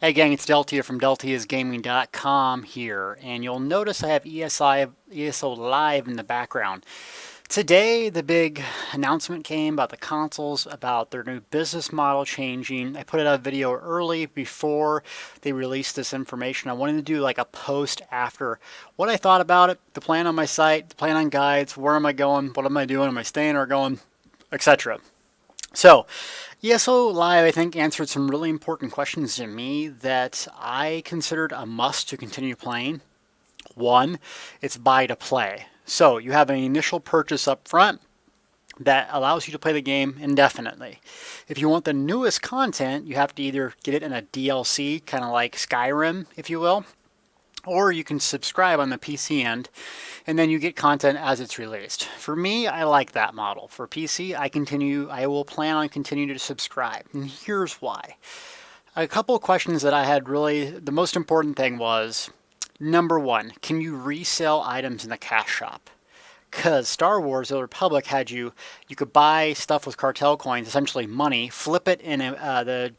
Hey gang, it's Deltia from deltiasgaming.com here, and you'll notice I have ESO Live in the background. Today, the big announcement came about the consoles, about their new business model changing. I put out a video early before they released this information. I wanted to do like a post after what I thought about it, the plan on my site, the plan on guides, where am I going, what am I doing, am I staying or going, etc. So, ESO Live, I think, answered some really important questions to me that I considered a must to continue playing. One, it's buy to play. So, you have an initial purchase up front that allows you to play the game indefinitely. If you want the newest content, you have to either get it in a DLC, kind of like Skyrim, if you will, or you can subscribe on the PC end and then you get content as it's released. For me, I like that model. For PC, I will plan on continuing to subscribe. And here's why. A couple of questions that I had really, the most important thing was, number one, can you resell items in the cash shop? Because Star Wars: The Old Republic had you could buy stuff with cartel coins, essentially money, flip it in the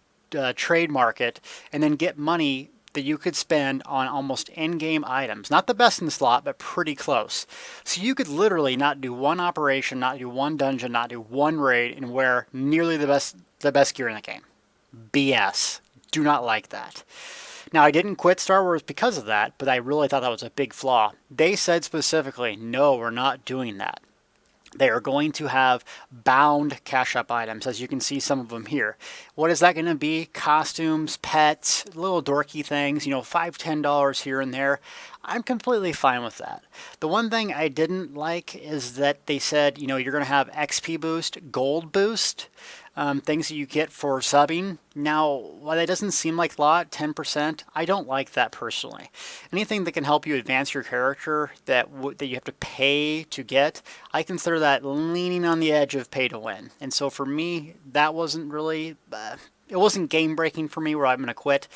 trade market, and then get money that you could spend on almost in-game items. Not the best in the slot, but pretty close. So you could literally not do one operation, not do one dungeon, not do one raid, and wear nearly the best gear in the game. BS. Do not like that. Now, I didn't quit Star Wars because of that, but I really thought that was a big flaw. They said specifically, no, we're not doing that. They are going to have bound cash up items, as you can see some of them here. What is that going to be? Costumes, pets, little dorky things, $5, $10 here and there. I'm completely fine with that. The one thing I didn't like is that they said, you're going to have XP boost, gold boost, things that you get for subbing. Now, while that doesn't seem like a lot, 10%, I don't like that personally. Anything that can help you advance your character that you have to pay to get, I consider that leaning on the edge of pay to win. And so for me, that wasn't really, it wasn't game breaking for me where I'm going to quit.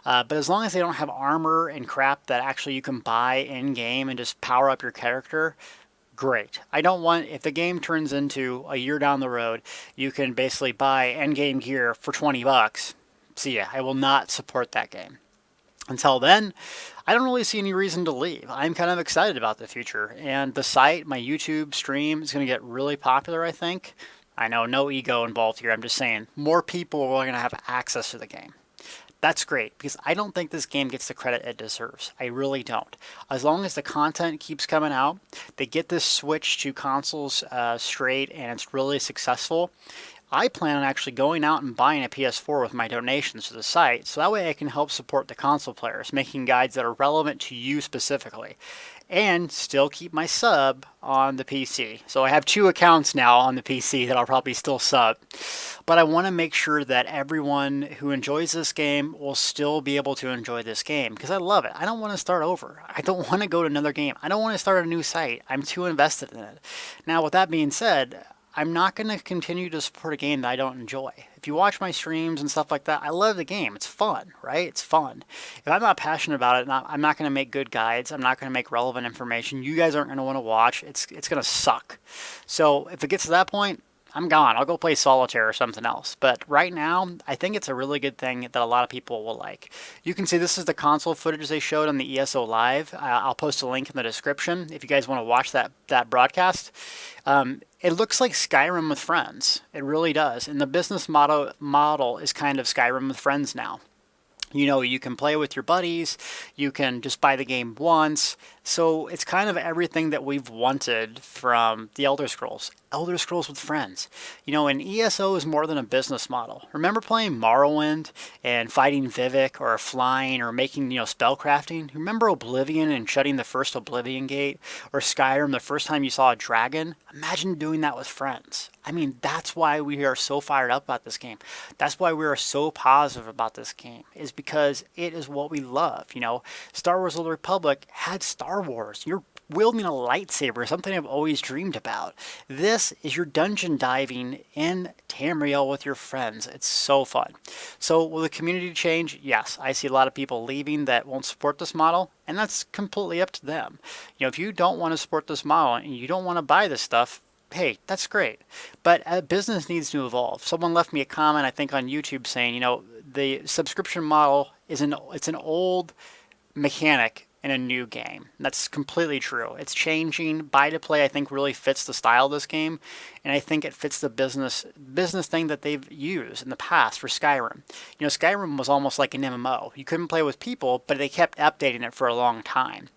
But as long as they don't have armor and crap that actually you can buy in game and just power up your character, great. I don't want, if the game turns into a year down the road, you can basically buy end-game gear for $20. See ya. I will not support that game. Until then, I don't really see any reason to leave. I'm kind of excited about the future. And the site, my YouTube stream, is going to get really popular, I think. I know, no ego involved here. I'm just saying more people are going to have access to the game. That's great, because I don't think this game gets the credit it deserves. I really don't. As long as the content keeps coming out, they get this switch to consoles straight, and it's really successful, I plan on actually going out and buying a PS4 with my donations to the site, so that way I can help support the console players, making guides that are relevant to you specifically, and still keep my sub on the PC. So I have 2 accounts now on the PC that I'll probably still sub, but I want to make sure that everyone who enjoys this game will still be able to enjoy this game, because I love it. I don't want to start over. I don't want to go to another game. I don't want to start a new site. I'm too invested in it. Now, with that being said, I'm not going to continue to support a game that I don't enjoy. If you watch my streams and stuff like that, I love the game. It's fun, right? It's fun. If I'm not passionate about it, I'm not going to make good guides. I'm not going to make relevant information. You guys aren't going to want to watch. It's going to suck. So if it gets to that point, I'm gone. I'll go play solitaire or something else. But right now, I think it's a really good thing that a lot of people will like. You can see this is the console footage they showed on the ESO Live. I'll post a link in the description if you guys want to watch that broadcast. It looks like Skyrim with friends. It really does. And the business model is kind of Skyrim with friends now. You can play with your buddies, you can just buy the game once, so it's kind of everything that we've wanted from the Elder Scrolls. Elder Scrolls with friends. And ESO is more than a business model. Remember playing Morrowind and fighting Vivek or flying or making, spellcrafting? Remember Oblivion and shutting the first Oblivion gate? Or Skyrim, the first time you saw a dragon? Imagine doing that with friends. I mean, that's why we are so fired up about this game. That's why we are so positive about this game, is because it is what we love. Star Wars: The Old Republic had Star Wars. You're wielding a lightsaber, something I've always dreamed about. This is your dungeon diving in Tamriel with your friends. It's so fun. So will the community change? Yes, I see a lot of people leaving that won't support this model, and that's completely up to them. If you don't want to support this model and you don't want to buy this stuff, hey, that's great. But business needs to evolve. Someone left me a comment, I think, on YouTube saying, the subscription model is an old mechanic in a new game. That's completely true. It's changing. Buy to play, I think, really fits the style of this game, and I think it fits the business thing that they've used in the past for Skyrim. You know, Skyrim was almost like an MMO. You couldn't play with people, but they kept updating it for a long time.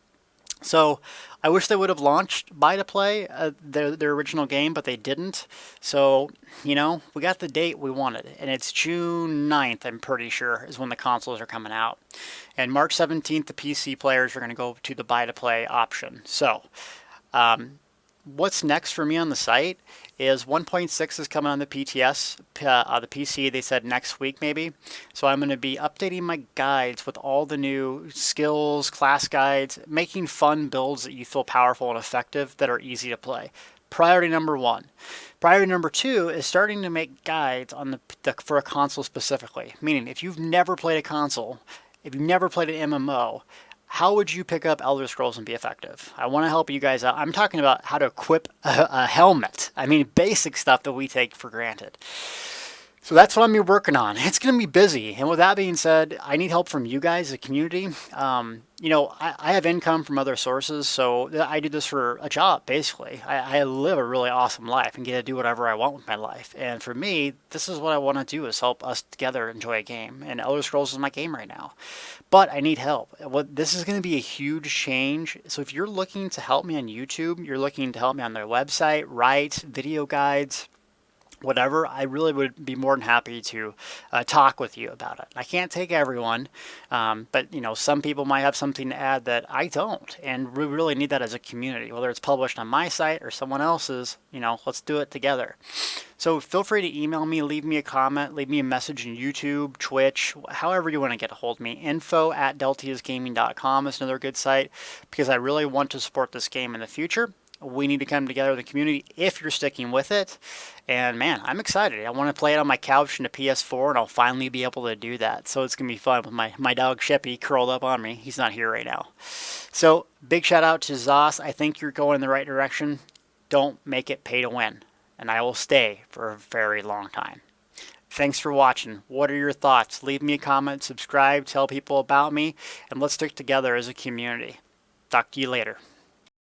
So I wish they would have launched Buy to Play, their original game, but they didn't. So, you know, we got the date we wanted, and it's June 9th, I'm pretty sure, is when the consoles are coming out. And March 17th, the PC players are going to go to the Buy to Play option. So, what's next for me on the site is 1.6 is coming on the PTS, the PC. They said next week maybe. So I'm going to be updating my guides with all the new skills, class guides, making fun builds that you feel powerful and effective that are easy to play. Priority number 1. Priority number 2 is starting to make guides on for a console specifically. Meaning, if you've never played a console, if you've never played an MMO, how would you pick up Elder Scrolls and be effective? I want to help you guys out. I'm talking about how to equip a helmet. I mean, basic stuff that we take for granted. So that's what I'm working on. It's going to be busy. And with that being said, I need help from you guys, the community. You know, I have income from other sources, so I do this for a job, basically. I live a really awesome life and get to do whatever I want with my life. And for me, this is what I want to do, is help us together enjoy a game. And Elder Scrolls is my game right now. But I need help. This is going to be a huge change. So if you're looking to help me on YouTube, you're looking to help me on their website, write video guides, whatever, I really would be more than happy to talk with you about it. I can't take everyone, but you know, some people might have something to add that I don't, and we really need that as a community, whether it's published on my site or someone else's. You know, let's do it together. So feel free to email me, leave me a comment, leave me a message on YouTube, Twitch, however you want to get a hold of me. info@deltiasgaming.com is another good site, because I really want to support this game in the future. We need to come together in the community if you're sticking with it. And man, I'm excited. I want to play it on my couch in a PS4, and I'll finally be able to do that. So it's going to be fun with my dog Sheppy curled up on me. He's not here right now. So big shout out to Zos. I think you're going in the right direction. Don't make it pay to win. And I will stay for a very long time. Thanks for watching. What are your thoughts? Leave me a comment, subscribe, tell people about me, and let's stick together as a community. Talk to you later.